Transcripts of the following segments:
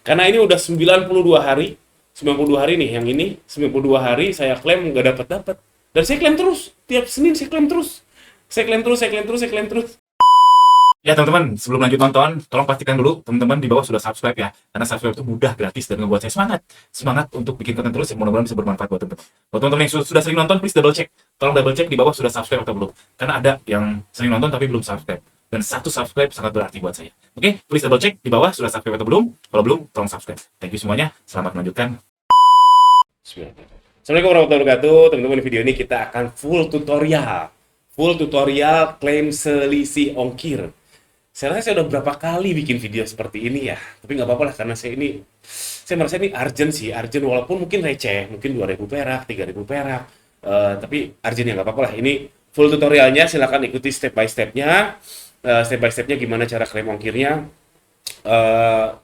Karena ini udah 92 hari, 92 hari nih, yang ini 92 hari saya klaim nggak dapat-dapat. Dan saya klaim terus, tiap Senin saya klaim terus. Saya klaim terus, saya klaim terus, saya klaim terus. Ya teman-teman, sebelum lanjut nonton, tolong pastikan dulu teman-teman di bawah sudah subscribe ya. Karena subscribe itu mudah, gratis, dan ngebuat saya semangat. Semangat untuk bikin konten terus yang mudah-mudahan bisa bermanfaat buat teman-teman. Buat teman-teman yang sudah sering nonton, please double check. Tolong double check di bawah sudah subscribe atau belum. Karena ada yang sering nonton tapi belum subscribe. Dan satu subscribe sangat berarti buat saya. Oke, please double check di bawah sudah subscribe atau belum. Kalau belum, tolong subscribe. Thank you semuanya. Selamat melanjutkan. Assalamualaikum warahmatullahi wabarakatuh. Teman-teman, di video ini kita akan full tutorial. Full tutorial klaim selisih ongkir. Saya rasa saya udah berapa kali bikin video seperti ini ya. Tapi nggak apa-apa lah, karena saya merasa ini urgent sih. Urgent walaupun mungkin receh. Mungkin 2.000 perak, 3.000 perak. Tapi urgent ya, nggak apa-apa lah. Ini full tutorialnya, silakan ikuti step by step-nya. Step by step-nya gimana cara klaim ongkirnya.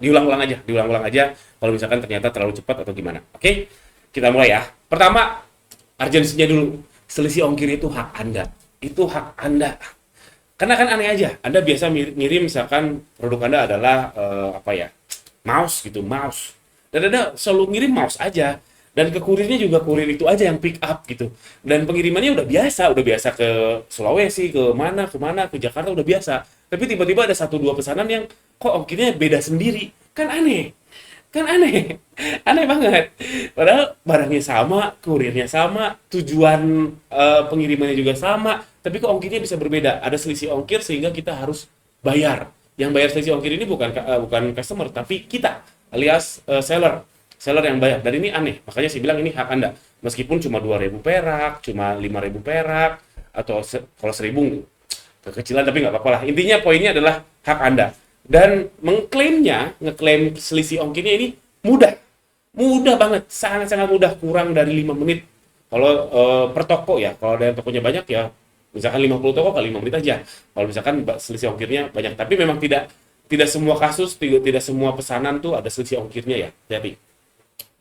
Diulang-ulang aja. Kalau misalkan ternyata terlalu cepat atau gimana. Oke, kita mulai ya. Pertama, urgensinya dulu. Selisih ongkir itu hak Anda. Itu hak Anda. Karena kan aneh aja, Anda biasa ngirim misalkan produk Anda adalah mouse gitu, mouse. Dan Anda selalu ngirim mouse aja. Dan ke kurirnya juga kurir itu aja yang pick up gitu. Dan pengirimannya udah biasa ke Sulawesi, ke Jakarta udah biasa. Tapi tiba-tiba ada 1-2 pesanan yang kok ongkirnya beda sendiri. Kan aneh. Aneh banget. Padahal barangnya sama, kurirnya sama, tujuan pengirimannya juga sama, tapi kok ongkirnya bisa berbeda. Ada selisih ongkir sehingga kita harus bayar. Yang bayar selisih ongkir ini bukan customer, tapi kita, alias seller yang bayar. Dan ini aneh. Makanya saya bilang ini hak Anda. Meskipun cuma 2.000 perak, cuma 5.000 perak, atau kalau 1.000 kekecilan, tapi nggak apa-apa lah. Intinya poinnya adalah hak Anda. Dan ngeklaim selisih ongkirnya ini mudah banget, sangat-sangat mudah, kurang dari 5 menit. Kalau per toko ya, kalau ada yang tokonya banyak ya, misalkan 50 toko kali 5 menit aja. Kalau misalkan selisih ongkirnya banyak, tapi memang tidak semua kasus, tidak semua pesanan tuh ada selisih ongkirnya ya. Jadi,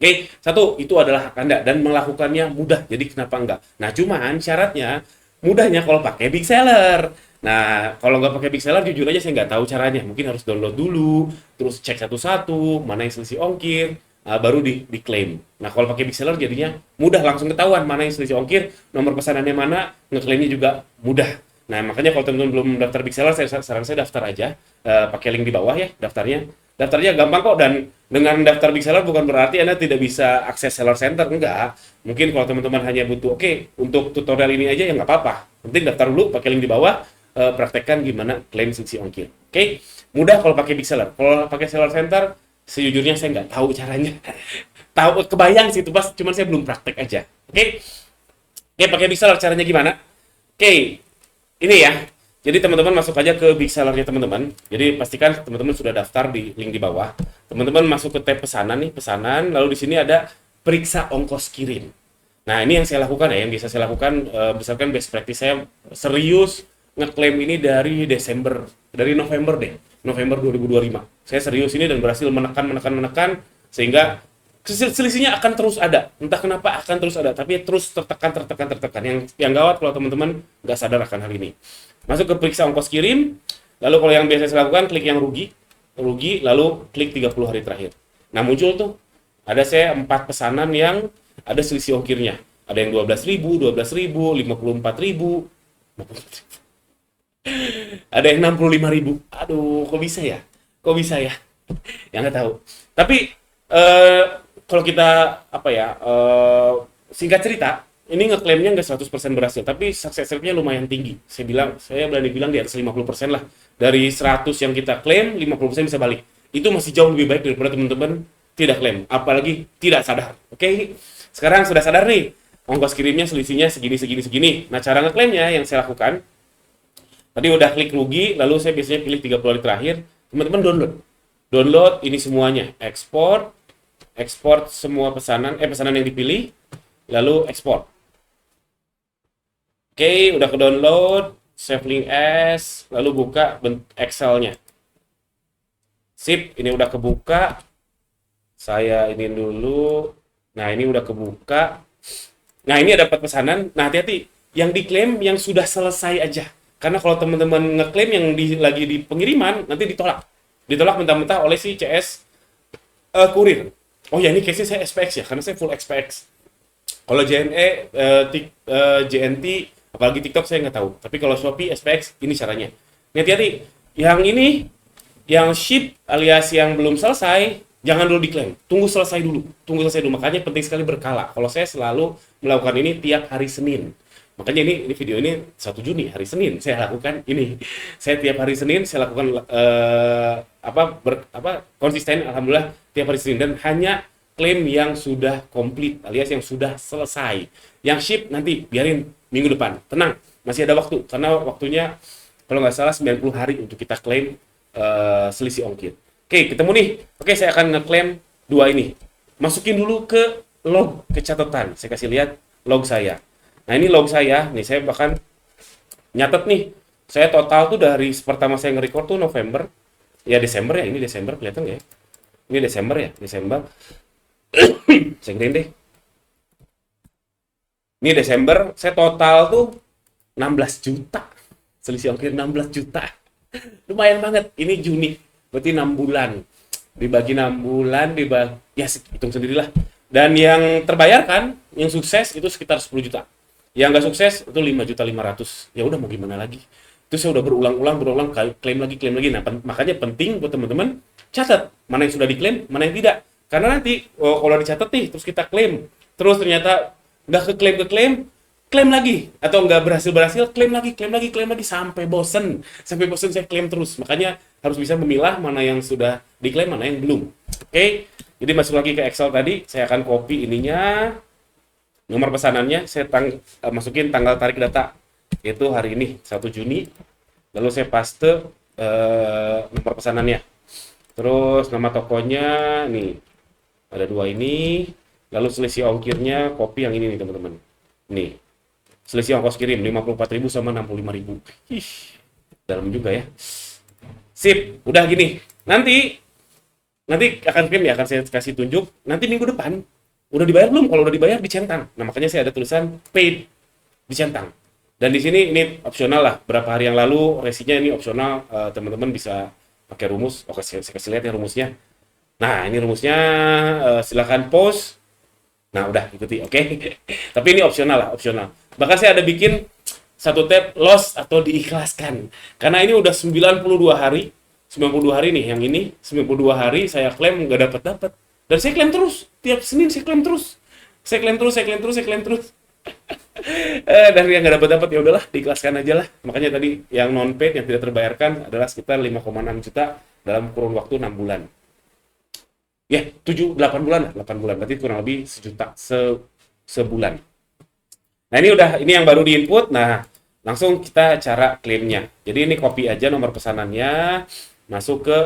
oke, satu, itu adalah hak Anda dan melakukannya mudah. Jadi kenapa enggak? Nah, cuman syaratnya mudahnya kalau pakai Big Seller. Nah, kalau nggak pakai Big Seller, jujur aja saya nggak tahu caranya. Mungkin harus download dulu, terus cek satu-satu, mana yang selisih ongkir, baru diklaim. Nah, kalau pakai Big Seller jadinya mudah, langsung ketahuan mana yang selisih ongkir, nomor pesanannya mana, ngeklaimnya juga mudah. Nah, makanya kalau teman-teman belum daftar Big Seller, saran saya daftar aja, pakai link di bawah ya, daftarnya. Daftarnya gampang kok, dan dengan daftar Big Seller bukan berarti Anda tidak bisa akses seller center, enggak. Mungkin kalau teman-teman hanya butuh, oke, untuk tutorial ini aja ya nggak apa-apa. Penting daftar dulu, pakai link di bawah, praktekkan gimana klaim selisih ongkir. Oke, mudah kalau pakai Big Seller. Kalau pakai seller center, sejujurnya saya nggak tahu caranya. Tahu, kebayang sih itu pas, cuman saya belum praktek aja. Oke, pakai Big Seller caranya gimana? Oke, ini ya. Jadi teman-teman masuk aja ke Big Seller-nya teman-teman. Jadi pastikan teman-teman sudah daftar di link di bawah. Teman-teman masuk ke tab pesanan nih, pesanan. Lalu di sini ada periksa ongkos kirim. Nah, ini yang saya lakukan ya, yang bisa saya lakukan berdasarkan best practice saya serius ngeklaim ini dari November 2025. Saya serius ini dan berhasil menekan sehingga selisihnya akan terus ada. Entah kenapa akan terus ada, tapi terus tertekan. Yang gawat kalau teman-teman nggak sadar akan hal ini. Masuk ke periksa ongkos kirim, lalu kalau yang biasa saya lakukan klik yang rugi, lalu klik 30 hari terakhir. Nah, muncul tuh ada saya 4 pesanan yang ada selisih ongkirnya. Ada yang 12.000, 54.000, ada yang 65.000. Aduh, kok bisa ya? Ya nggak tahu. Tapi kalau kita singkat cerita, ini ngeklaimnya nggak 100% berhasil, tapi success rate-nya lumayan tinggi. Saya berani bilang di atas 50% lah. Dari 100 yang kita klaim, 50% bisa balik. Itu masih jauh lebih baik daripada teman-teman tidak klaim, apalagi tidak sadar. Oke, sekarang sudah sadar nih, ongkos kirimnya selisihnya segini. Nah, cara ngeklaimnya yang saya lakukan, tadi udah klik rugi, lalu saya biasanya pilih 30 hari terakhir. Teman-teman download ini semuanya, ekspor semua pesanan yang dipilih, lalu ekspor. Oke, udah ke download, save link as, lalu buka Excel-nya. Sip, ini udah kebuka. Saya ini dulu. Nah, ini udah kebuka. Nah, ini ada 4 pesanan. Nah, hati-hati, yang diklaim yang sudah selesai aja. Karena kalau teman-teman ngeklaim yang lagi di pengiriman, nanti ditolak mentah-mentah oleh si CS Kurir. Oh ya, ini case-nya saya SPX ya, karena saya full SPX. Kalau JNE, JNT, apalagi TikTok saya nggak tahu. Tapi kalau Shopee, SPX, ini caranya. Ini hati-hati. Yang ini, yang ship alias yang belum selesai, jangan dulu diklaim. Tunggu selesai dulu. Tunggu selesai dulu. Makanya penting sekali berkala. Kalau saya selalu melakukan ini tiap hari Senin. Makanya ini video ini 1 Juni, hari Senin. Saya lakukan ini. Saya tiap hari Senin, saya lakukan konsisten, alhamdulillah, tiap hari Senin. Dan hanya klaim yang sudah komplit alias yang sudah selesai. Yang ship nanti biarin minggu depan. Tenang, masih ada waktu karena waktunya kalau nggak salah 90 hari untuk kita klaim selisih ongkir. Oke, ketemu nih. Oke, saya akan ngeklaim 2 ini. Masukin dulu ke log, ke catatan. Saya kasih lihat log saya. Nah, ini log saya. Nih, saya bahkan nyatet nih. Saya total tuh dari pertama saya nge-record tuh November. Ya, Desember ya. Ini Desember, kelihatan nggak ya? Ini Desember ya, Desember. Saya gedein deh. Ini Desember, saya total tuh 16 juta. Selisih ongkir 16 juta. Lumayan banget. Ini Juni, berarti 6 bulan. Dibagi 6 bulan, ya hitung sendirilah. Dan yang terbayarkan, yang sukses itu sekitar 10 juta. Yang nggak sukses itu 5.500.000. Ya udah mau gimana lagi. Itu saya udah berulang-ulang klaim lagi. Nah, makanya penting buat teman-teman catat mana yang sudah diklaim, mana yang tidak. Karena nanti kalau dicatat nih, terus kita klaim, terus ternyata nggak klaim lagi, atau nggak berhasil, klaim lagi, sampai bosen saya klaim terus. Makanya harus bisa memilah mana yang sudah diklaim, mana yang belum. Oke, jadi masuk lagi ke Excel tadi, saya akan copy ininya, nomor pesanannya, saya masukin tanggal tarik data, yaitu hari ini, 1 Juni, lalu saya paste nomor pesanannya, terus nama tokonya, nih, ada 2 ini, lalu selisih ongkirnya, copy yang ini nih teman-teman. Nih, selisih ongkos kirim 54.000 sama 65.000. Ih, dalam juga ya. Sip, udah gini. Nanti akan kirim ya, akan saya kasih tunjuk. Nanti minggu depan, udah dibayar belum? Kalau udah dibayar, dicentang. Nah, makanya saya ada tulisan paid, dicentang. Dan di sini ini opsional lah. Berapa hari yang lalu, resinya ini opsional. Teman-teman bisa pakai rumus. Oke, saya kasih lihat ya rumusnya. Nah, ini rumusnya, silakan post. Nah, udah ikuti, oke. Tapi ini opsional lah, opsional. Bahkan saya ada bikin 1 tab loss atau diikhlaskan. Karena ini udah 92 hari. 92 hari nih, yang ini 92 hari saya klaim nggak dapat. Dan saya klaim terus. Tiap Senin saya klaim terus. Saya klaim terus. Dari yang nggak dapat ya udahlah, diikhlaskan aja lah. Makanya tadi yang non paid yang tidak terbayarkan adalah sekitar 5,6 juta dalam kurun waktu 6 bulan. Ya, 8 bulan. Berarti kurang lebih 1 juta sebulan. Nah, ini yang baru diinput. Nah, langsung kita cara klaimnya. Jadi ini copy aja nomor pesanannya, masuk ke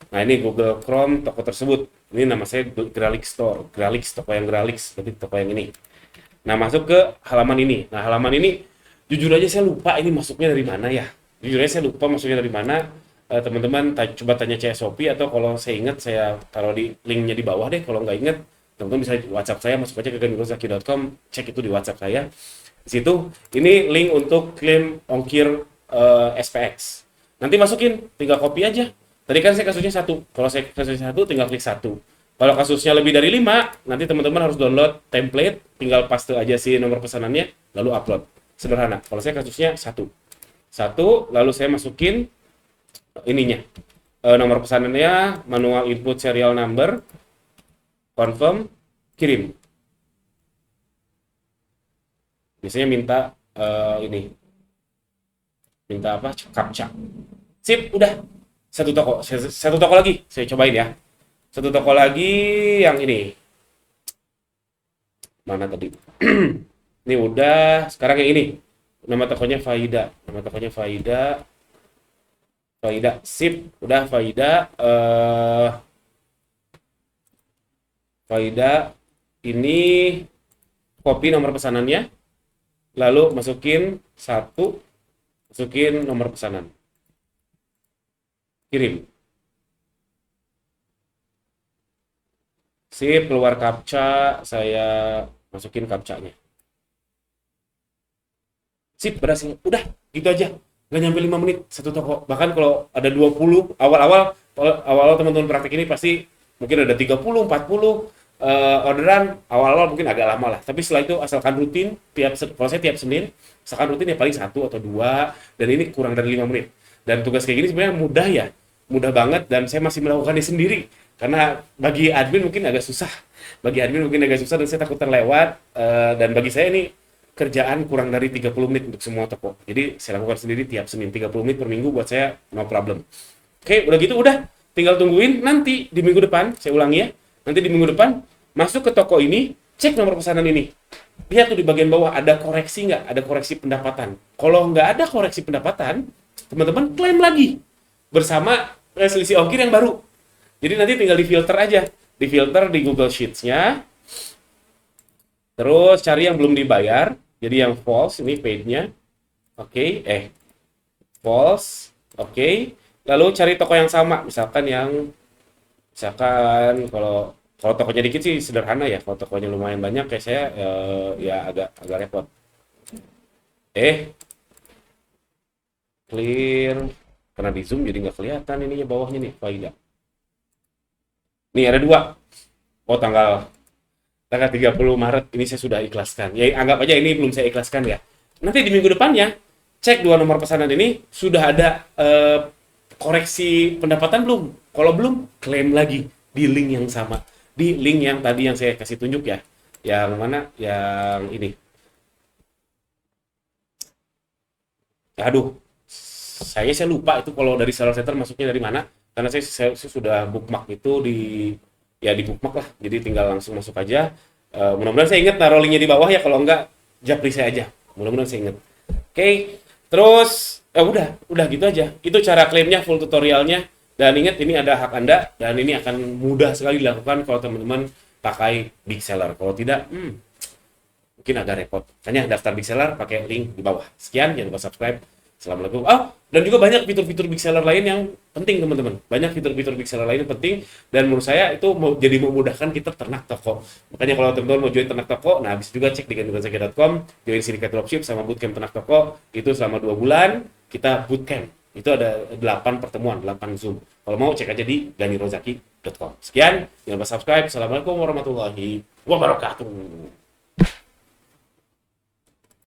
nah ini Google Chrome toko tersebut. Ini nama saya Gralix Store. Gralix, toko yang Gralix, berarti toko yang ini. Nah, masuk ke halaman ini. Nah, halaman ini jujur aja saya lupa ini masuknya dari mana ya. Teman-teman coba tanya CSOP, atau kalau saya ingat saya taruh di linknya di bawah deh. Kalau nggak ingat, teman-teman bisa WhatsApp saya, masuk aja ke ganurozaki.com, cek itu di WhatsApp saya. Di situ ini link untuk klaim ongkir SPX. Nanti masukin, tinggal copy aja. Tadi kan saya kasusnya 1. Kalau saya kasusnya 1, tinggal klik 1. Kalau kasusnya lebih dari 5, nanti teman-teman harus download template, tinggal paste aja si nomor pesanannya, lalu upload. Sederhana. Kalau saya kasusnya 1, lalu saya masukin ininya, nomor pesanannya, manual input serial number, confirm, kirim. Biasanya minta minta apa? Captcha. Sip, udah. Satu toko lagi, saya cobain ya. Satu toko lagi yang ini. Mana tadi? Ini udah, sekarang yang ini. Nama tokonya Faida. Faida, sip, udah Faida. Faida ini copy nomor pesanannya, lalu masukin nomor pesanan, kirim. Sip, keluar captcha, saya masukin captcha-nya. Sip, berhasil. Udah, gitu aja. Nggak nyampe 5 menit, 1 toko. Bahkan kalau ada 20, awal-awal teman-teman praktek ini pasti mungkin ada 30, 40 orderan. Awal-awal mungkin agak lama lah, tapi setelah itu asalkan rutin kalau saya tiap Senin, asalkan rutin ya paling 1 atau 2, dan ini kurang dari 5 menit. Dan tugas kayak gini sebenarnya mudah ya, mudah banget, dan saya masih melakukannya sendiri karena bagi admin mungkin agak susah, dan saya takut terlewat. Dan bagi saya ini kerjaan kurang dari 30 menit untuk semua toko, jadi saya lakukan sendiri tiap Senin. 30 menit per minggu buat saya no problem. Oke, udah gitu, udah tinggal tungguin nanti di minggu depan. Saya ulangi ya, nanti di minggu depan masuk ke toko ini, cek nomor pesanan ini, lihat tuh di bagian bawah ada koreksi nggak, ada koreksi pendapatan. Kalau nggak ada koreksi pendapatan, teman-teman klaim lagi bersama selisih ongkir yang baru. Jadi nanti tinggal difilter aja, difilter di Google Sheets-nya, terus cari yang belum dibayar, jadi yang false, ini paid-nya. Oke, false, oke. Lalu cari toko yang sama, misalkan kalau tokonya dikit sih sederhana ya, kalau tokonya lumayan banyak kayak saya ya agak repot. Clear, karena di zoom jadi nggak kelihatan ininya bawahnya nih, faida. Nih ada 2. Oh, tanggal 30 Maret ini saya sudah ikhlaskan. Ya anggap aja ini belum saya ikhlaskan ya. Nanti di minggu depannya cek 2 nomor pesanan ini sudah ada koreksi pendapatan belum. Kalau belum, klaim lagi di link yang sama, di link yang tadi yang saya kasih tunjuk ya. Yang mana? Yang ini. Aduh, saya lupa itu kalau dari seller center masuknya dari mana, karena saya sudah bookmark itu di bookmark lah, jadi tinggal langsung masuk aja. Mudah-mudahan saya ingat naruh linknya di bawah ya, kalau enggak japri saya aja, mudah-mudahan saya ingat. Oke, terus udah gitu aja, itu cara klaimnya, full tutorialnya. Dan ingat, ini ada hak Anda, dan ini akan mudah sekali dilakukan kalau teman-teman pakai Big Seller. Kalau tidak, mungkin agak repot. Makanya daftar Big Seller pakai link di bawah. Sekian, jangan lupa subscribe. Assalamualaikum. Dan juga banyak fitur-fitur Big Seller lain yang penting, teman-teman. Banyak fitur-fitur Big Seller lain yang penting, dan menurut saya itu jadi memudahkan kita ternak toko. Makanya kalau teman-teman mau join ternak toko, nah bisa juga cek di gantirunsaki.com, join Sindikat Dropship sama Bootcamp Ternak Toko. Itu selama 2 bulan kita bootcamp. Itu ada 8 pertemuan, 8 Zoom. Kalau mau cek aja di gantirunsaki.com. Sekian, jangan lupa subscribe. Assalamualaikum warahmatullahi wabarakatuh.